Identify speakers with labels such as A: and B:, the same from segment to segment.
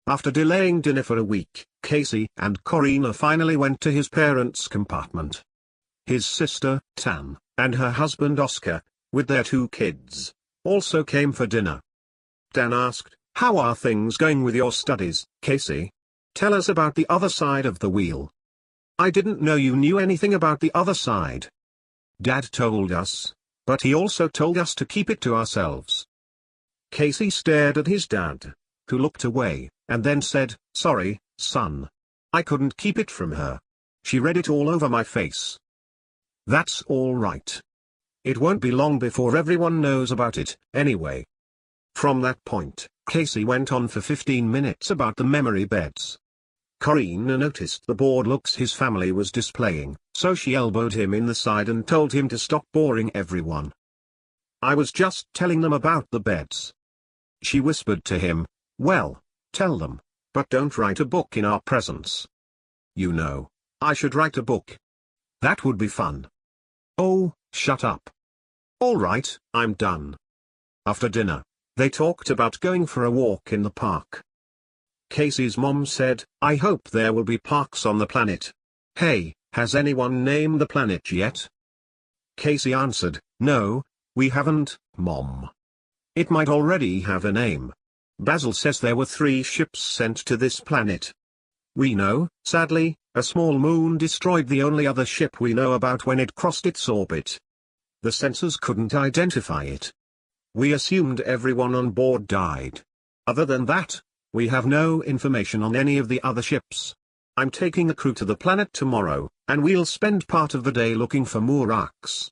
A: After delaying dinner for a week, Casey and Corina finally went to his parents' compartment. His sister, Tan, and her husband Oscar, with their 2 kids, also came for dinner. Dan asked, "How are things going with your studies, Casey? Tell us about the other side of the wheel." "I didn't know you knew anything about the other side." Dad told us, but he also told us to keep it to ourselves. Casey stared at his dad, who looked away, and then said, "Sorry, son. I couldn't keep it from her. She read it all over my face." "That's all right. It won't be long before everyone knows about it, anyway." From that point, Casey went on for 15 minutes about the memory beds. Corina noticed the bored looks his family was displaying, so she elbowed him in the side and told him to stop boring everyone. "I was just telling them about the beds." She whispered to him, "Well, tell them, but don't write a book in our presence. You know, I should write a book. That would be fun." "Oh, shut up. All right, I'm done." After dinner, they talked about going for a walk in the park. Casey's mom said, "I hope there will be parks on the planet. Hey, has anyone named the planet yet?" Casey answered, "No, we haven't, Mom. It might already have a name. Basil says there were 3 ships sent to this planet. We know, sadly, a small moon destroyed the only other ship we know about when it crossed its orbit. The sensors couldn't identify it. We assumed everyone on board died. Other than that, we have no information on any of the other ships. I'm taking a crew to the planet tomorrow, and we'll spend part of the day looking for more arcs."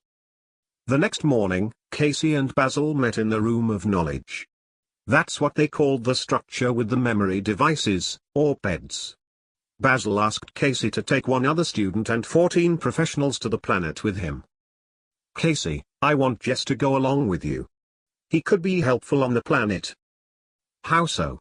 A: The next morning, Casey and Basil met in the Room of Knowledge. That's what they called the structure with the memory devices, or beds. Basil asked Casey to take 1 other student and 14 professionals to the planet with him. "Casey, I want Jess to go along with you. He could be helpful on the planet." "How so?"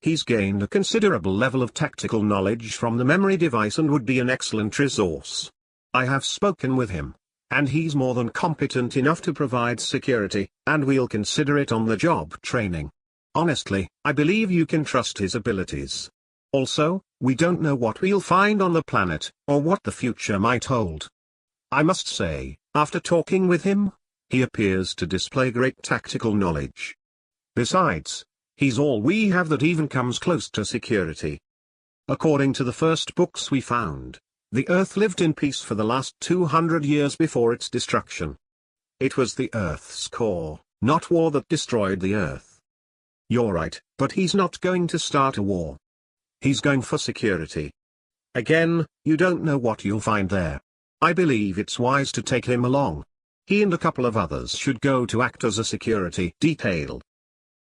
A: "He's gained a considerable level of tactical knowledge from the memory device and would be an excellent resource. I have spoken with him, and he's more than competent enough to provide security, and we'll consider it on-the-job training. Honestly, I believe you can trust his abilities. Also, we don't know what we'll find on the planet, or what the future might hold. I must say, after talking with him, he appears to display great tactical knowledge. Besides, he's all we have that even comes close to security. According to the first books we found, the Earth lived in peace for the last 200 years before its destruction. It was the Earth's core, not war, that destroyed the Earth." "You're right, but he's not going to start a war. He's going for security. Again, you don't know what you'll find there. I believe it's wise to take him along. He and a couple of others should go to act as a security detail."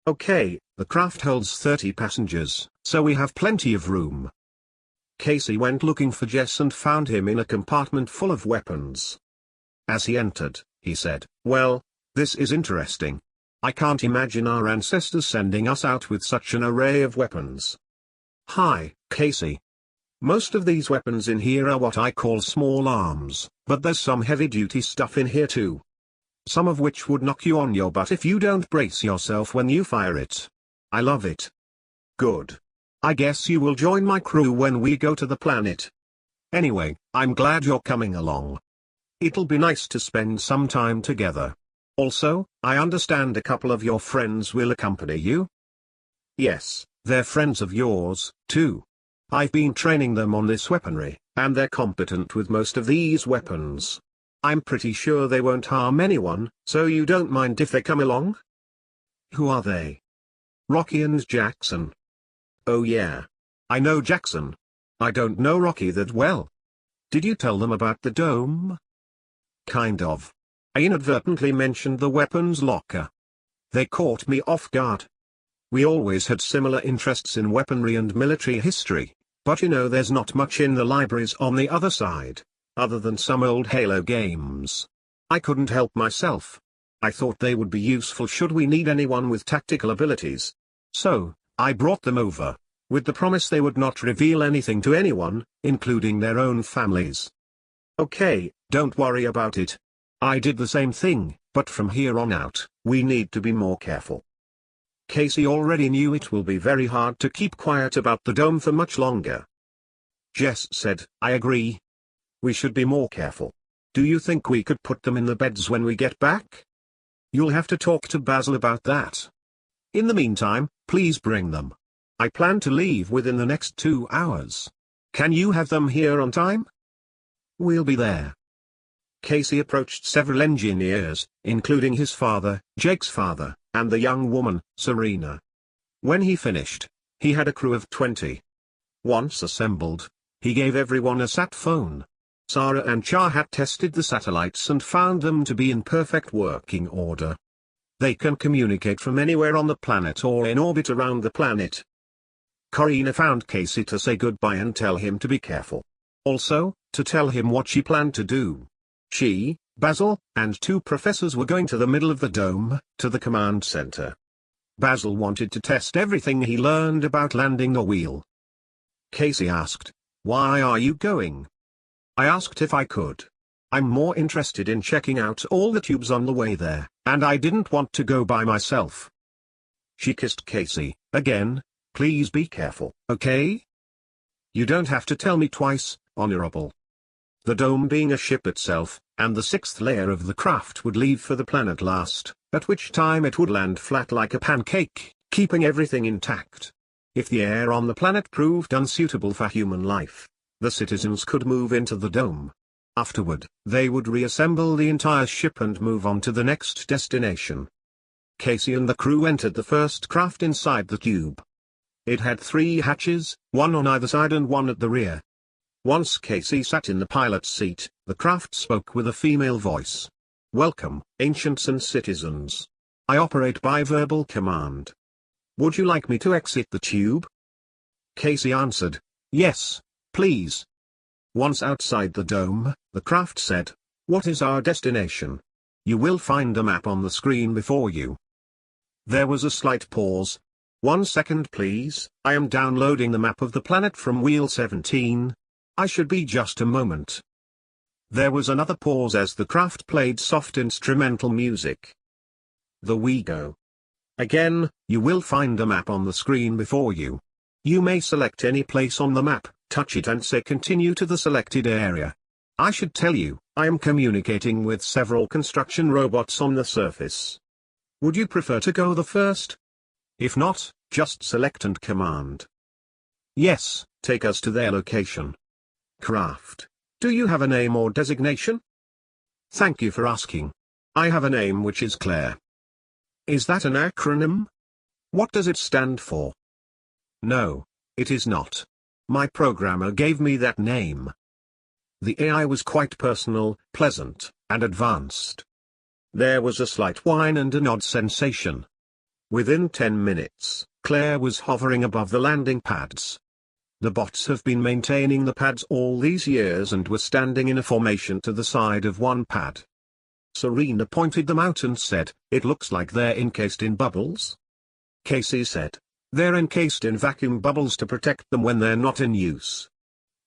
A: "Okay, the craft holds 30 passengers, so we have plenty of room." Casey went looking for Jess and found him in a compartment full of weapons. As he entered, he said, "Well, this is interesting. I can't imagine our ancestors sending us out with such an array of weapons." "Hi, Casey. Most of these weapons in here are what I call small arms, but there's some heavy-duty stuff in here too. Some of which would knock you on your butt if you don't brace yourself when you fire it. I love it." "Good. I guess you will join my crew when we go to the planet. Anyway, I'm glad you're coming along. It'll be nice to spend some time together. Also, I understand a couple of your friends will accompany you?" "Yes, they're friends of yours, too. I've been training them on this weaponry, and they're competent with most of these weapons. I'm pretty sure they won't harm anyone, so you don't mind if they come along?" "Who are they?" "Rocky and Jackson." "Oh yeah. I know Jackson. I don't know Rocky that well." "Did you tell them about the dome?" "Kind of. I inadvertently mentioned the weapons locker. They caught me off guard. We always had similar interests in weaponry and military history, but you know there's not much in the libraries on the other side, other than some old Halo games. I couldn't help myself. I thought they would be useful should we need anyone with tactical abilities. So, I brought them over, with the promise they would not reveal anything to anyone, including their own families." "Okay, don't worry about it. I did the same thing, but from here on out, we need to be more careful." Casey already knew it will be very hard to keep quiet about the dome for much longer. Jess said, I agree. We should be more careful. Do you think we could put them in the beds when we get back? You'll have to talk to Basil about that. In the meantime, please bring them. I plan to leave within the next 2 hours. Can you have them here on time? We'll be there. Casey approached several engineers, including his father, Jake's father, and the young woman, Serena. When he finished, he had a crew of 20. Once assembled, he gave everyone a sat phone. Sarah and Char had tested the satellites and found them to be in perfect working order. They can communicate from anywhere on the planet or in orbit around the planet. Corina found Casey to say goodbye and tell him to be careful. Also, to tell him what she planned to do. She, Basil, and 2 professors were going to the middle of the dome, to the command center. Basil wanted to test everything he learned about landing the wheel. Casey asked, "Why are you going?" I asked if I could. I'm more interested in checking out all the tubes on the way there, and I didn't want to go by myself. She kissed Casey, again. Please be careful, okay? You don't have to tell me twice, Honorable. The dome being a ship itself, and the 6th layer of the craft would leave for the planet last, at which time it would land flat like a pancake, keeping everything intact. If the air on the planet proved unsuitable for human life, the citizens could move into the dome. Afterward, they would reassemble the entire ship and move on to the next destination. Casey and the crew entered the first craft inside the tube. It had 3 hatches, one on either side and one at the rear. Once Casey sat in the pilot's seat, the craft spoke with a female voice. Welcome, ancients and citizens. I operate by verbal command. Would you like me to exit the tube? Casey answered, yes, please. Once outside the dome, the craft said, what is our destination? You will find a map on the screen before you. There was a slight pause. 1 second please, I am downloading the map of the planet from Wheel 17. I should be just a moment. There was another pause as the craft played soft instrumental music. The we go. Again, you will find a map on the screen before you. You may select any place on the map, touch it and say continue to the selected area. I should tell you, I am communicating with several construction robots on the surface. Would you prefer to go the first? If not, just select and command. Yes, take us to their location. Craft. Do you have a name or designation? Thank you for asking. I have a name which is Claire. Is that an acronym? What does it stand for? No, it is not. My programmer gave me that name. The AI was quite personal, pleasant, and advanced. There was a slight whine and an odd sensation. Within 10 minutes, Claire was hovering above the landing pads. The bots have been maintaining the pads all these years and were standing in a formation to the side of one pad. Serena pointed them out and said, it looks like they're encased in bubbles. Casey said, they're encased in vacuum bubbles to protect them when they're not in use.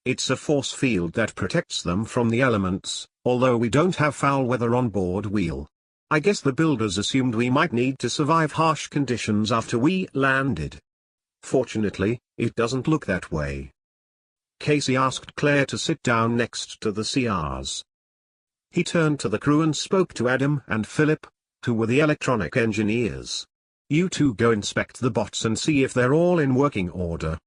A: It's a force field that protects them from the elements, although we don't have foul weather on board Wheel. I guess the builders assumed we might need to survive harsh conditions after we landed. Fortunately, it doesn't look that way. Casey asked Claire to sit down next to the CRs. He turned to the crew and spoke to Adam and Philip, who were the electronic engineers. You two go inspect the bots and see if they're all in working order.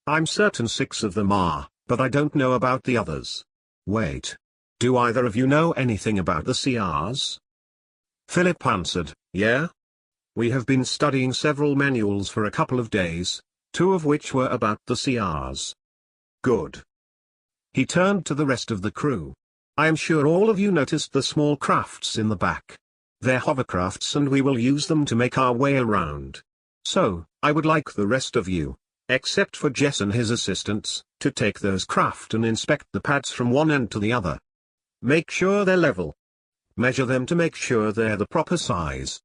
A: I'm certain 6 of them are, but I don't know about the others. Wait. Do either of you know anything about the CRs? Philip answered, yeah. We have been studying several manuals for a couple of days, 2 of which were about the CRs. Good. He turned to the rest of the crew. I am sure all of you noticed the small crafts in the back. They're hovercrafts and we will use them to make our way around. So, I would like the rest of you, except for Jess and his assistants, to take those craft and inspect the pads from one end to the other. Make sure they're level. Measure them to make sure they're the proper size.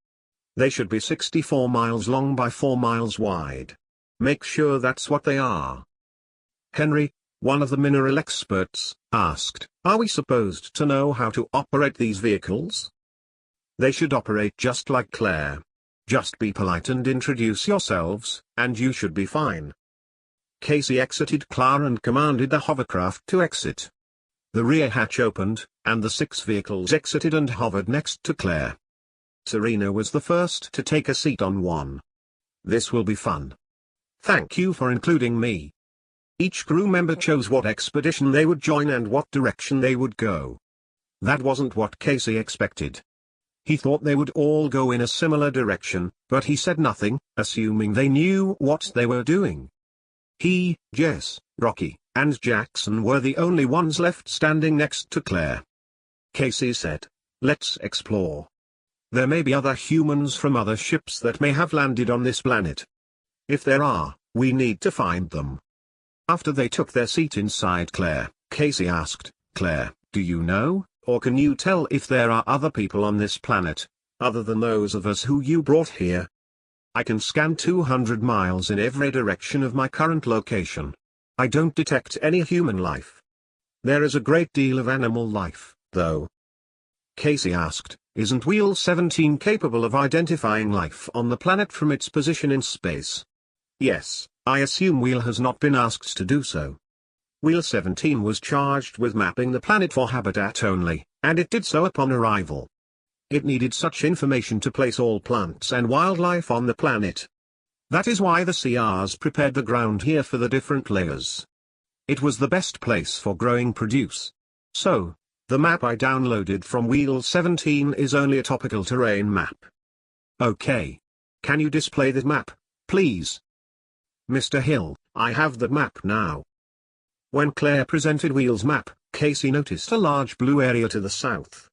A: They should be 64 miles long by 4 miles wide. Make sure that's what they are. Henry, one of the mineral experts, asked, are we supposed to know how to operate these vehicles? They should operate just like Claire. Just be polite and introduce yourselves, and you should be fine. Casey exited Clara and commanded the hovercraft to exit. The rear hatch opened, and the 6 vehicles exited and hovered next to Claire. Serena was the first to take a seat on one. This will be fun. Thank you for including me. Each crew member chose what expedition they would join and what direction they would go. That wasn't what Casey expected. He thought they would all go in a similar direction, but he said nothing, assuming they knew what they were doing. He, Jess, Rocky, and Jackson were the only ones left standing next to Claire. Casey said, "Let's explore. There may be other humans from other ships that may have landed on this planet. If there are, we need to find them." After they took their seat inside Claire, Casey asked, "Claire, do you know, or can you tell if there are other people on this planet, other than those of us who you brought here?" "I can scan 200 miles in every direction of my current location. I don't detect any human life. There is a great deal of animal life, though." Casey asked, "Isn't Wheel 17 capable of identifying life on the planet from its position in space?" "Yes, I assume Wheel has not been asked to do so. Wheel 17 was charged with mapping the planet for habitat only, and it did so upon arrival. It needed such information to place all plants and wildlife on the planet. That is why the CRs prepared the ground here for the different layers. It was the best place for growing produce. So, the map I downloaded from Wheel 17 is only a topical terrain map." "Okay. Can you display the map, please?" "Mr. Hill, I have the map now." When Claire presented Wheel's map, Casey noticed a large blue area to the south.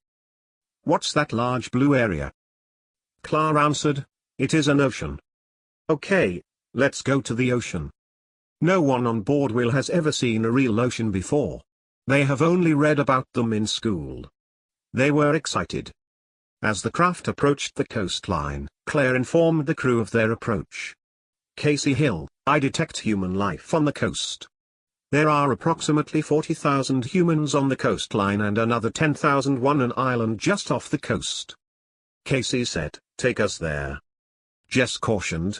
A: "What's that large blue area?" Clara answered, "It is an ocean." "Okay, let's go to the ocean." No one on board Wheel has ever seen a real ocean before. They have only read about them in school. They were excited. As the craft approached the coastline, Claire informed the crew of their approach. "Casey Hill, I detect human life on the coast. There are approximately 40,000 humans on the coastline and another 10,000 on an island just off the coast." Casey said, "Take us there." Jess cautioned.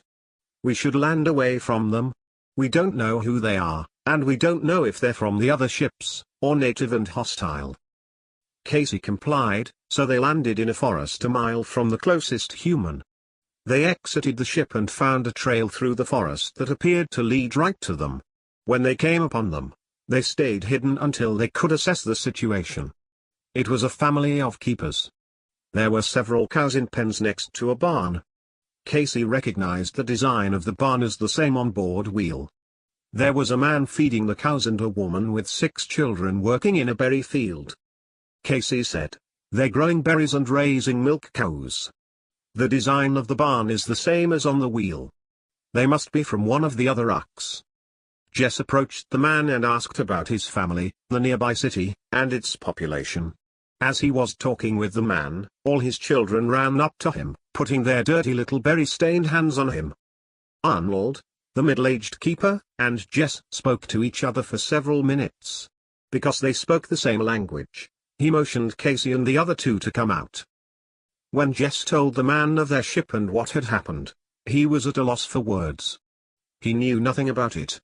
A: "We should land away from them. We don't know who they are, and we don't know if they're from the other ships, or native and hostile." Casey complied, so they landed in a forest a mile from the closest human. They exited the ship and found a trail through the forest that appeared to lead right to them. When they came upon them, they stayed hidden until they could assess the situation. It was a family of keepers. There were several cows in pens next to a barn. Casey recognized the design of the barn as the same on board Wheel. There was a man feeding the cows and a woman with 6 children working in a berry field. Casey said, "They're growing berries and raising milk cows. The design of the barn is the same as on the Wheel. They must be from one of the other UCs." Jess approached the man and asked about his family, the nearby city, and its population. As he was talking with the man, all his children ran up to him, putting their dirty little berry-stained hands on him. Arnold, the middle-aged keeper, and Jess spoke to each other for several minutes. Because they spoke the same language, he motioned Casey and the other 2 to come out. When Jess told the man of their ship and what had happened, he was at a loss for words. He knew nothing about it.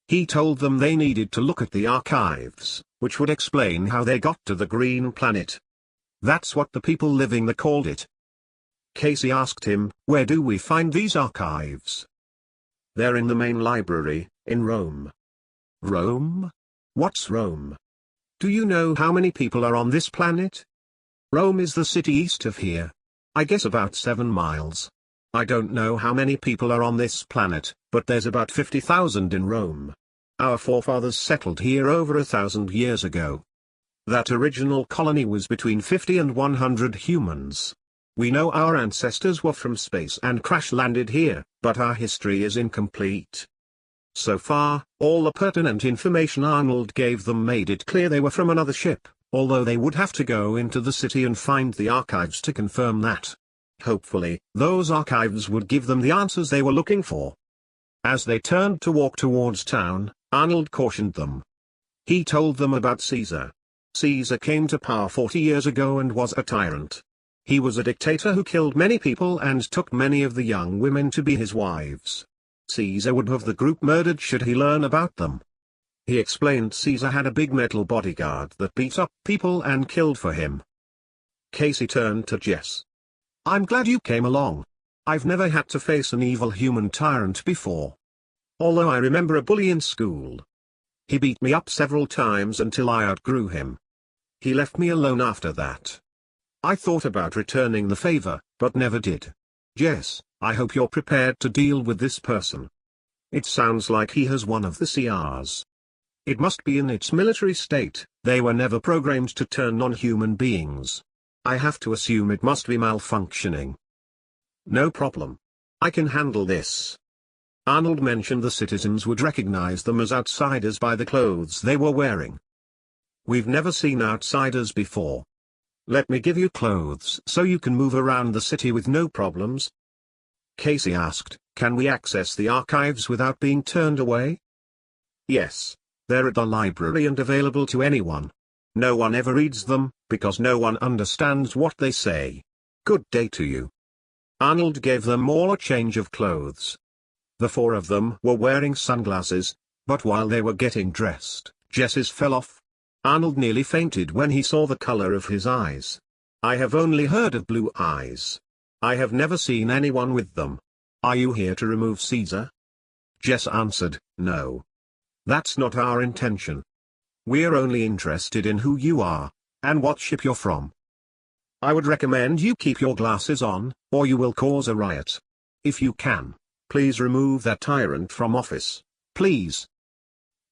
A: He told them they needed to look at the archives, which would explain how they got to the green planet. That's what the people living there called it. Casey asked him, "Where do we find these archives?" "They're in the main library, in Rome." "Rome? What's Rome? Do you know how many people are on this planet?" "Rome is the city east of here. I guess about 7 miles. I don't know how many people are on this planet, but there's about 50,000 in Rome. Our forefathers settled here over 1,000 years ago. That original colony was between 50 and 100 humans. We know our ancestors were from space and crash-landed here, but our history is incomplete." So far, all the pertinent information Arnold gave them made it clear they were from another ship, although they would have to go into the city and find the archives to confirm that. Hopefully, those archives would give them the answers they were looking for. As they turned to walk towards town, Arnold cautioned them. He told them about Caesar. Caesar came to power 40 years ago and was a tyrant. He was a dictator who killed many people and took many of the young women to be his wives. Caesar would have the group murdered should he learn about them. He explained Caesar had a big metal bodyguard that beat up people and killed for him. Casey turned to Jess. I'm glad you came along. I've never had to face an evil human tyrant before. Although I remember a bully in school. He beat me up several times until I outgrew him. He left me alone after that. I thought about returning the favor, but never did. Jess, I hope you're prepared to deal with this person. It sounds like he has one of the CRs. It must be in its military state. They were never programmed to turn on human beings. I have to assume it must be malfunctioning. No problem. I can handle this. Arnold mentioned the citizens would recognize them as outsiders by the clothes they were wearing. We've never seen outsiders before. Let me give you clothes so you can move around the city with no problems. Casey asked, can we access the archives without being turned away? Yes. They're at the library and available to anyone. No one ever reads them, because no one understands what they say. Good day to you. Arnold gave them all a change of clothes. The four of them were wearing sunglasses, but while they were getting dressed, Jess's fell off. Arnold nearly fainted when he saw the color of his eyes. I have only heard of blue eyes. I have never seen anyone with them. Are you here to remove Caesar? Jess answered, no. That's not our intention. We're only interested in who you are, and what ship you're from. I would recommend you keep your glasses on, or you will cause a riot. If you can, please remove that tyrant from office, please.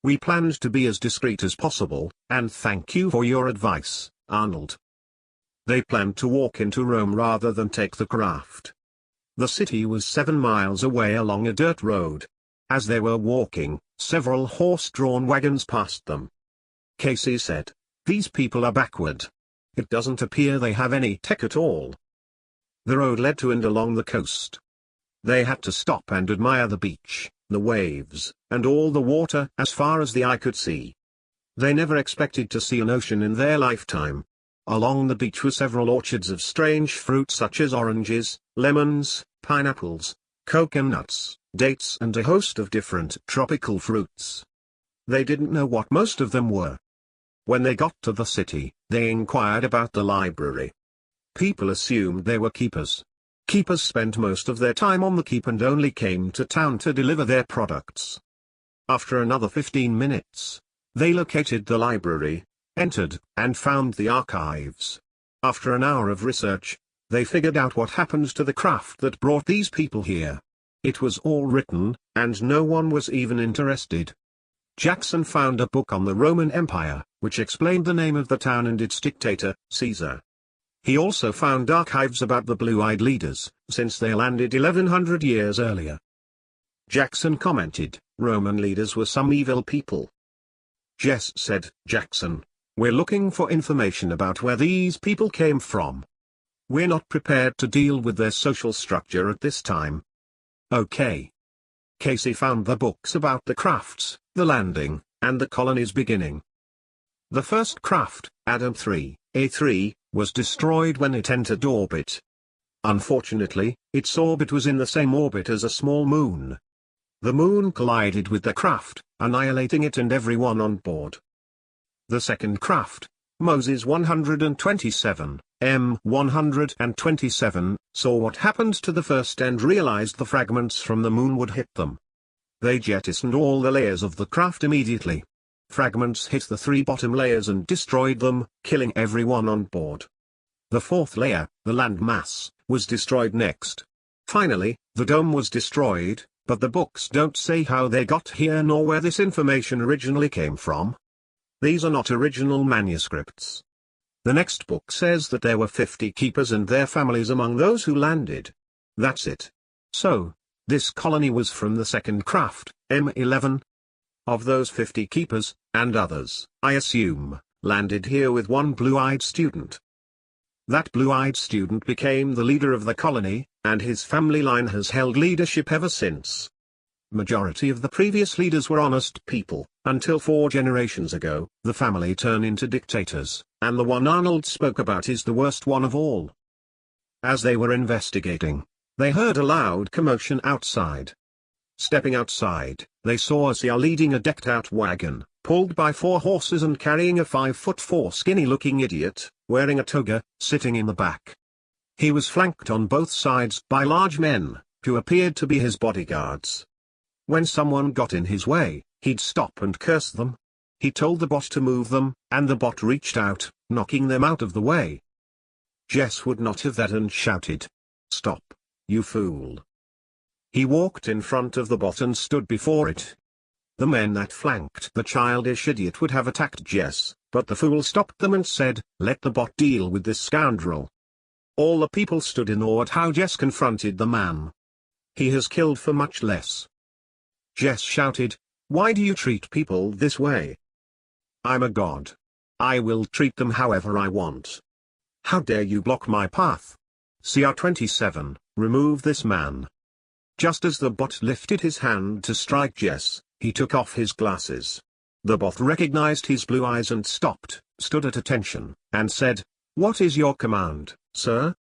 A: We planned to be as discreet as possible, and thank you for your advice, Arnold. They planned to walk into Rome rather than take the craft. The city was 7 miles away along a dirt road. As they were walking, several horse-drawn wagons passed them. Casey said, these people are backward. It doesn't appear they have any tech at all. The road led to and along the coast. They had to stop and admire the beach, the waves, and all the water as far as the eye could see. They never expected to see an ocean in their lifetime. Along the beach were several orchards of strange fruit such as oranges, lemons, pineapples, coconuts, dates and a host of different tropical fruits. They didn't know what most of them were. When they got to the city, they inquired about the library. People assumed they were keepers. Keepers spent most of their time on the keep and only came to town to deliver their products. After another 15 minutes, they located the library, entered, and found the archives. After an hour of research, they figured out what happened to the craft that brought these people here. It was all written, and no one was even interested. Jackson found a book on the Roman Empire, which explained the name of the town and its dictator, Caesar. He also found archives about the blue-eyed leaders, since they landed 1100 years earlier. Jackson commented, Roman leaders were some evil people. Jess said, Jackson, we're looking for information about where these people came from. We're not prepared to deal with their social structure at this time. Okay. Casey found the books about the crafts, the landing, and the colony's beginning. The first craft, Adam 3, A3, was destroyed when it entered orbit. Unfortunately, its orbit was in the same orbit as a small moon. The moon collided with the craft, annihilating it and everyone on board. The second craft, Moses 127, M127, saw what happened to the first and realized the fragments from the moon would hit them. They jettisoned all the layers of the craft immediately. Fragments hit the 3 bottom layers and destroyed them, killing everyone on board. The fourth layer, the land mass, was destroyed next. Finally, the dome was destroyed, but the books don't say how they got here nor where this information originally came from. These are not original manuscripts. The next book says that there were 50 keepers and their families among those who landed. That's it. So, this colony was from the second craft, M11. Of those 50 keepers, and others, I assume, landed here with one blue-eyed student. That blue-eyed student became the leader of the colony, and his family line has held leadership ever since. Majority of the previous leaders were honest people, until 4 generations ago, the family turned into dictators, and the one Arnold spoke about is the worst one of all. As they were investigating, they heard a loud commotion outside. Stepping outside, they saw a CR leading a decked-out wagon, pulled by 4 horses and carrying a 5'4" skinny-looking idiot, wearing a toga, sitting in the back. He was flanked on both sides by large men, who appeared to be his bodyguards. When someone got in his way, he'd stop and curse them. He told the bot to move them, and the bot reached out, knocking them out of the way. Jess would not have that and shouted, "Stop, you fool." He walked in front of the bot and stood before it. The men that flanked the childish idiot would have attacked Jess, but the fool stopped them and said, "Let the bot deal with this scoundrel." All the people stood in awe at how Jess confronted the man. He has killed for much less. Jess shouted, "Why do you treat people this way? I'm a god. I will treat them however I want. How dare you block my path? CR27, remove this man." Just as the bot lifted his hand to strike Jess, he took off his glasses. The bot recognized his blue eyes and stopped, stood at attention, and said, "What is your command, sir?"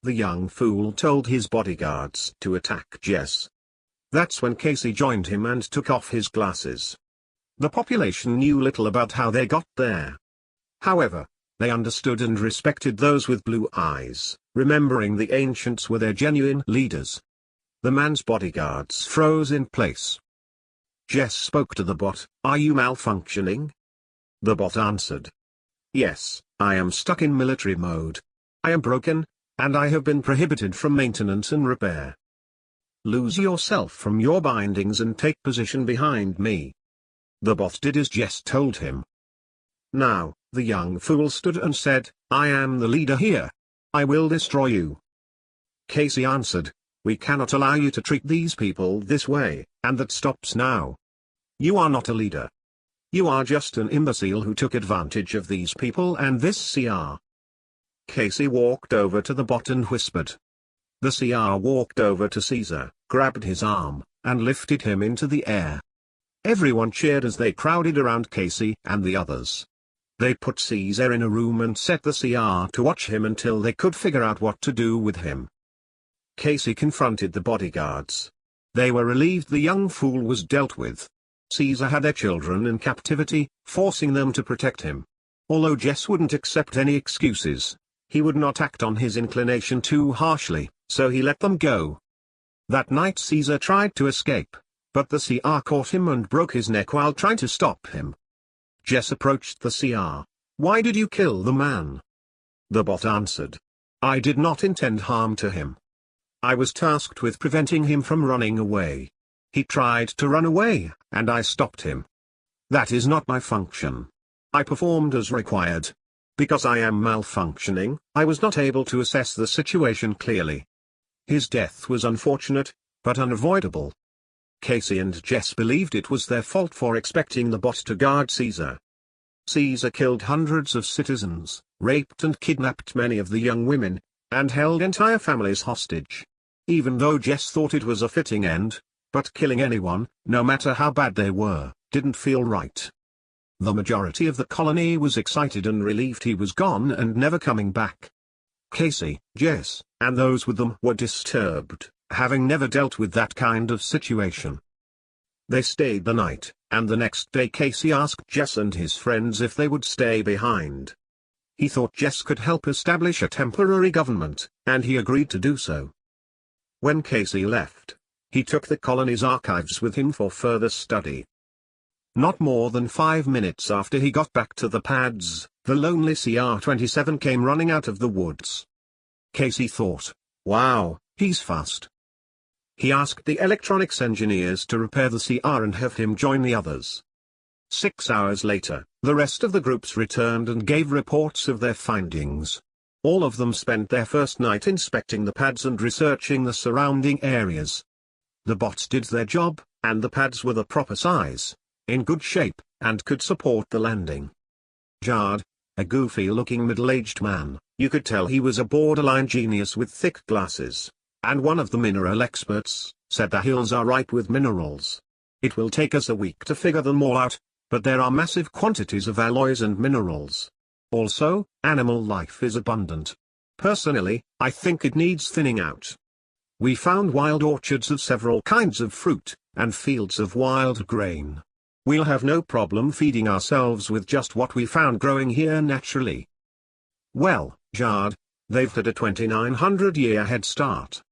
A: The young fool told his bodyguards to attack Jess. That's when Casey joined him and took off his glasses. The population knew little about how they got there. However, they understood and respected those with blue eyes, remembering the ancients were their genuine leaders. The man's bodyguards froze in place. Jess spoke to the bot, "Are you malfunctioning?" The bot answered, "Yes, I am stuck in military mode. I am broken, and I have been prohibited from maintenance and repair. Lose yourself from your bindings and take position behind me." The bot did as Jess told him. Now, the young fool stood and said, "I am the leader here. I will destroy you." Casey answered, "We cannot allow you to treat these people this way, and that stops now. You are not a leader. You are just an imbecile who took advantage of these people and this CR." Casey walked over to the bot and whispered. The CR walked over to Caesar, grabbed his arm, and lifted him into the air. Everyone cheered as they crowded around Casey and the others. They put Caesar in a room and set the CR to watch him until they could figure out what to do with him. Casey confronted the bodyguards. They were relieved the young fool was dealt with. Caesar had their children in captivity, forcing them to protect him. Although Jess wouldn't accept any excuses, he would not act on his inclination too harshly, so he let them go. That night Caesar tried to escape, but the CR caught him and broke his neck while trying to stop him. Jess approached the CR. "Why did you kill the man?" The bot answered, "I did not intend harm to him. I was tasked with preventing him from running away. He tried to run away, and I stopped him. That is not my function. I performed as required. Because I am malfunctioning, I was not able to assess the situation clearly. His death was unfortunate, but unavoidable." Casey and Jess believed it was their fault for expecting the bot to guard Caesar. Caesar killed hundreds of citizens, raped and kidnapped many of the young women, and held entire families hostage. Even though Jess thought it was a fitting end, but killing anyone, no matter how bad they were, didn't feel right. The majority of the colony was excited and relieved he was gone and never coming back. Casey, Jess, and those with them were disturbed, having never dealt with that kind of situation. They stayed the night, and the next day Casey asked Jess and his friends if they would stay behind. He thought Jess could help establish a temporary government, and he agreed to do so. When Casey left, he took the colony's archives with him for further study. Not more than 5 minutes after he got back to the pads, the lonely CR-27 came running out of the woods. Casey thought, "Wow, he's fast." He asked the electronics engineers to repair the CR and have him join the others. 6 hours later, the rest of the groups returned and gave reports of their findings. All of them spent their first night inspecting the pads and researching the surrounding areas. The bots did their job, and the pads were the proper size, in good shape, and could support the landing. Jard, a goofy-looking middle-aged man, you could tell he was a borderline genius with thick glasses, and one of the mineral experts, said the hills are ripe with minerals. It will take us a week to figure them all out, but there are massive quantities of alloys and minerals. Also, animal life is abundant. Personally, I think it needs thinning out. We found wild orchards of several kinds of fruit, and fields of wild grain. We'll have no problem feeding ourselves with just what we found growing here naturally. Well, Jard, they've had a 2,900-year head start.